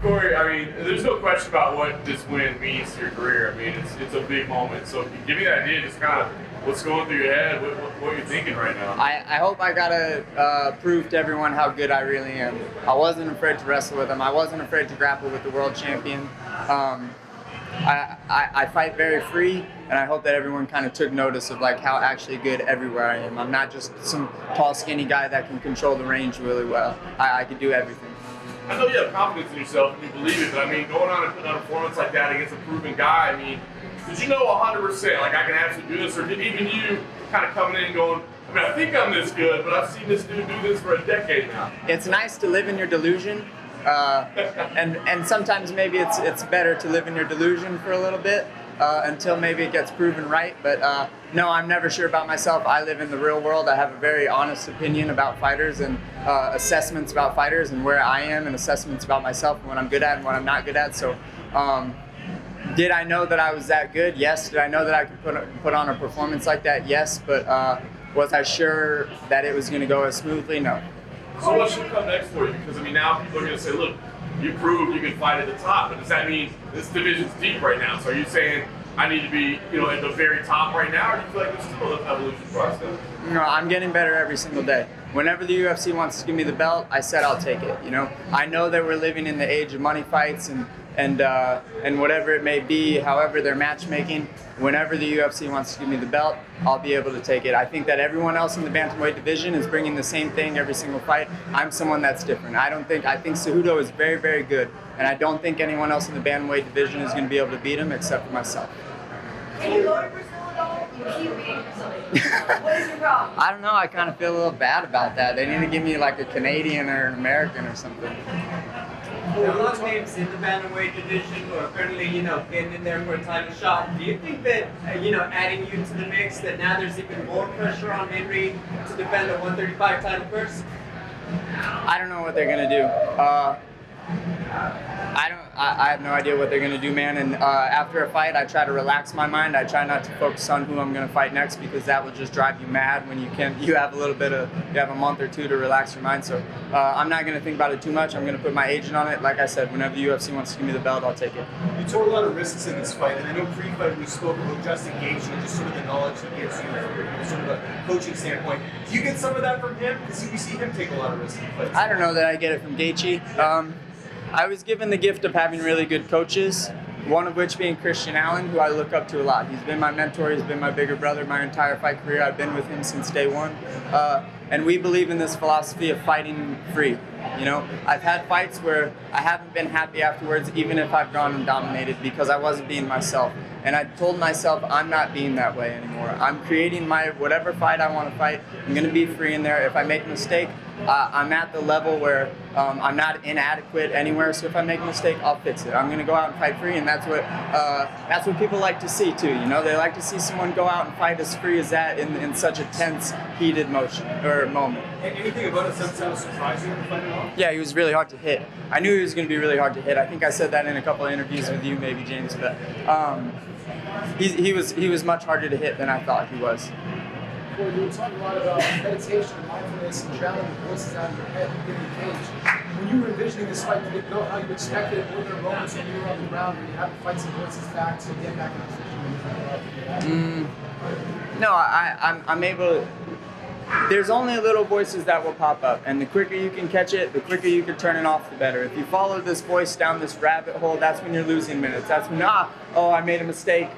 Cory, I mean, there's no question about what this win means to your career. I mean, it's a big moment. So give me an idea, just kind of what's going through your head, what you're thinking right now. I hope I got to prove to everyone how good I really am. I wasn't afraid to wrestle with him. I wasn't afraid to grapple with the world champion. I fight very free, and I hope that everyone kind of took notice of like how actually good everywhere I am. I'm not just some tall, skinny guy that can control the range really well. I can do everything. I know you have confidence in yourself and you believe it, but I mean, going on and putting on a performance like that against a proven guy, I mean, did you know 100%, like, I can absolutely do this, or did even you kind of coming in and going, I mean, I think I'm this good, but I've seen this dude do this for a decade now? It's nice to live in your delusion, and sometimes maybe it's better to live in your delusion for a little bit until maybe it gets proven right. But no, I'm never sure about myself. I live in the real world. I have a very honest opinion about fighters and assessments about fighters and where I am and assessments about myself and what I'm good at and what I'm not good at. So did I know that I was that good? Yes. Did I know that I could put on a performance like that? Yes. But was I sure that it was going to go as smoothly? No. So what should come next for you? Because I mean, now people are going to say, look, you proved you can fight at the top, but does that mean this division's deep right now? So are you saying I need to be, at the very top right now, or do you feel like there's still an evolution process? No, I'm getting better every single day. Whenever the UFC wants to give me the belt, I said I'll take it. I know that we're living in the age of money fights and whatever it may be, however they're matchmaking. Whenever the UFC wants to give me the belt, I'll be able to take it. I think that everyone else in the Bantamweight division is bringing the same thing every single fight. I'm someone that's different. I think Cejudo is very, very good, and I don't think anyone else in the Bantamweight division is going to be able to beat him except for myself. Can you go to Brazil at all? You keep being Brazilian. What is your problem? I don't know. I kind of feel a little bad about that. They need to give me like a Canadian or an American or something. There are a lot of names in the bantamweight division who are currently, getting in there for a title shot. Do you think that, adding you to the mix, that now there's even more pressure on Henry to defend the 135 title first? I don't know what they're gonna do. I have no idea what they're gonna do, man. And after a fight, I try to relax my mind. I try not to focus on who I'm gonna fight next because that will just drive you mad when you have a month or two to relax your mind. So I'm not gonna think about it too much. I'm gonna put my agent on it. Like I said, whenever the UFC wants to give me the belt, I'll take it. You took a lot of risks in this fight, and I know pre-fight we spoke about Justin Gaethje and just sort of the knowledge he gives you from sort of a coaching standpoint. Do you get some of that from him? Because we see him take a lot of risks in fights. I don't know that I get it from Gaethje. I was given the gift of having really good coaches, one of which being Christian Allen, who I look up to a lot. He's been my mentor, he's been my bigger brother my entire fight career. I've been with him since day one. And we believe in this philosophy of fighting free. I've had fights where I haven't been happy afterwards, even if I've gone and dominated, because I wasn't being myself. And I told myself I'm not being that way anymore. I'm creating my whatever fight I want to fight. I'm going to be free in there. If I make a mistake, I'm at the level where I'm not inadequate anywhere. So if I make a mistake, I'll fix it. I'm going to go out and fight free, and that's what people like to see too. They like to see someone go out and fight as free as that in such a tense, heated moment. And anything about Assuncao surprised you in the fight at all? Yeah, he was really hard to hit. I knew he was going to be really hard to hit. I think I said that in a couple of interviews with you, maybe James, but he was much harder to hit than I thought he was. Well, you were talking a lot about meditation, mindfulness, and drowning the voices out of your head in the cage. When you were envisioning this fight, did it go how you expected it? Were there moments when you were on the ground where you had to fight some voices back to get back in position? No, I'm able to. There's only little voices that will pop up, and the quicker you can catch it, the quicker you can turn it off, the better. If you follow this voice down this rabbit hole, that's when you're losing minutes. That's when, I made a mistake.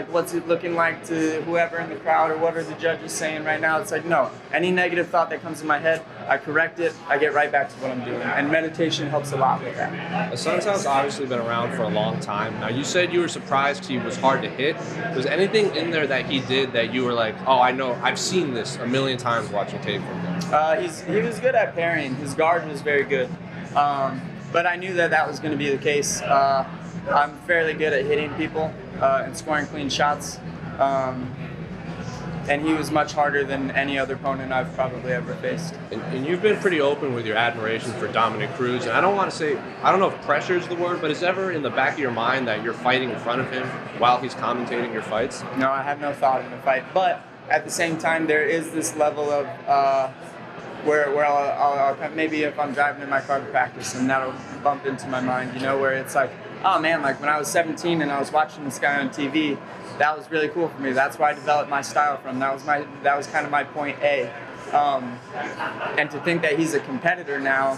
What's it looking like to whoever in the crowd, or what are the judges saying right now? It's like, no. Any negative thought that comes in my head, I correct it, I get right back to what I'm doing. And meditation helps a lot with that. Assuncao's obviously been around for a long time. Now, you said you were surprised he was hard to hit. Was anything in there that he did that you were like, I know, I've seen this a million times watching tape from him? He was good at parrying. His guard was very good. But I knew that was going to be the case. I'm fairly good at hitting people and scoring clean shots. And he was much harder than any other opponent I've probably ever faced. And you've been pretty open with your admiration for Dominick Cruz. And I don't know if pressure is the word, but is ever in the back of your mind that you're fighting in front of him while he's commentating your fights? No, I have no thought in the fight. But at the same time, there is this level of where I'll maybe if I'm driving in my car to practice, and that'll bump into my mind, you know, where it's like, oh man, like when I was 17 and I was watching this guy on TV, that was really cool for me. That's where I developed my style from. That was kind of my point A. And to think that he's a competitor now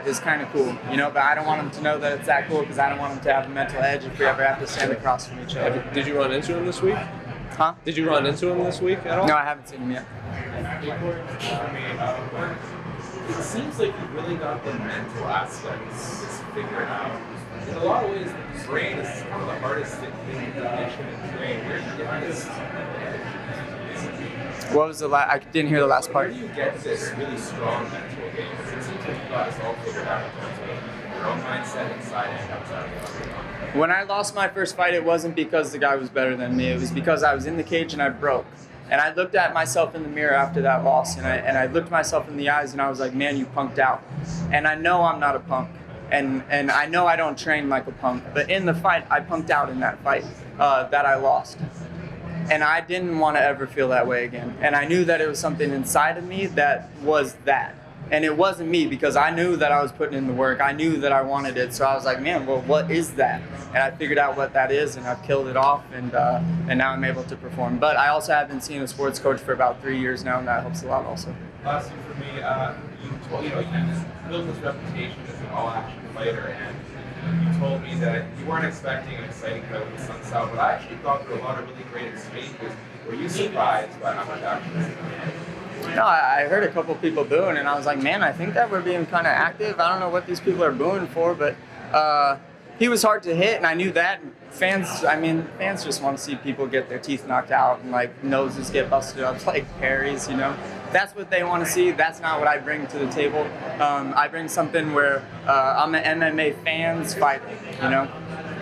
is kind of cool, you know. But I don't want him to know that it's that cool, because I don't want him to have a mental edge if we ever have to stand across from each other. Did you run into him this week? Huh? Did you run into him this week at all? No, I haven't seen him yet. It seems like you really got the mental aspects figured out. In a lot of ways, the brain is kind of the hardest thing to condition and train. Where do you get this? What was the last? I didn't hear the last part. Where do you get this really strong mental game? Because it seems like you got this all figured out in terms of your own mindset inside and outside of the octagon. When I lost my first fight, it wasn't because the guy was better than me. It was because I was in the cage and I broke. And I looked at myself in the mirror after that loss, and I looked myself in the eyes, and I was like, man, you punked out. And I know I'm not a punk. And I know I don't train like a punk. But in the fight, I punked out in that fight that I lost. And I didn't want to ever feel that way again. And I knew that it was something inside of me that was that. And it wasn't me, because I knew that I was putting in the work. I knew that I wanted it. So I was like, man, well, what is that? And I figured out what that is, and I've killed it off, and now I'm able to perform. But I also have been seeing a sports coach for about 3 years now, and that helps a lot also. Last thing for me, you built this reputation as an all-action fighter, and you told me that you weren't expecting an exciting fight with Assuncao, but I actually thought there were a lot of really great exchanges. Were you surprised by how much action was in? No, I heard a couple people booing, and I was like, man, I think that we're being kind of active. I don't know what these people are booing for, but he was hard to hit, and I knew that. Fans just want to see people get their teeth knocked out and like noses get busted up like Perry's, you know. That's what they want to see. That's not what I bring to the table. I bring something where I'm an MMA fans fighter, you know.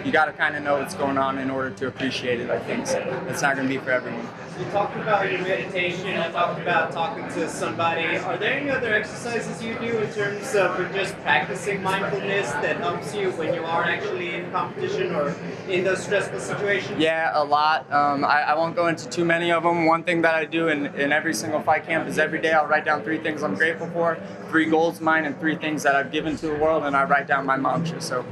You got to kind of know what's going on in order to appreciate it, I think. So it's not going to be for everyone. You talked about your meditation, you talked about talking to somebody. Are there any other exercises you do in terms of just practicing mindfulness that helps you when you are actually in competition or in those stressful situations? Yeah, a lot. I won't go into too many of them. One thing that I do in every single fight camp is every day I'll write down 3 things I'm grateful for, 3 goals of mine, and 3 things that I've given to the world, and I write down my mantra. So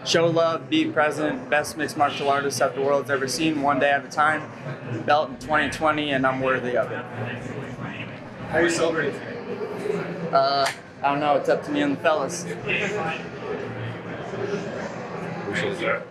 show love, be present, best mixed martial artist that the world's ever seen, one day at a time, belt in 2020, and I'm worthy of it. How are you celebrating today? I don't know, it's up to me and the fellas. Appreciate it.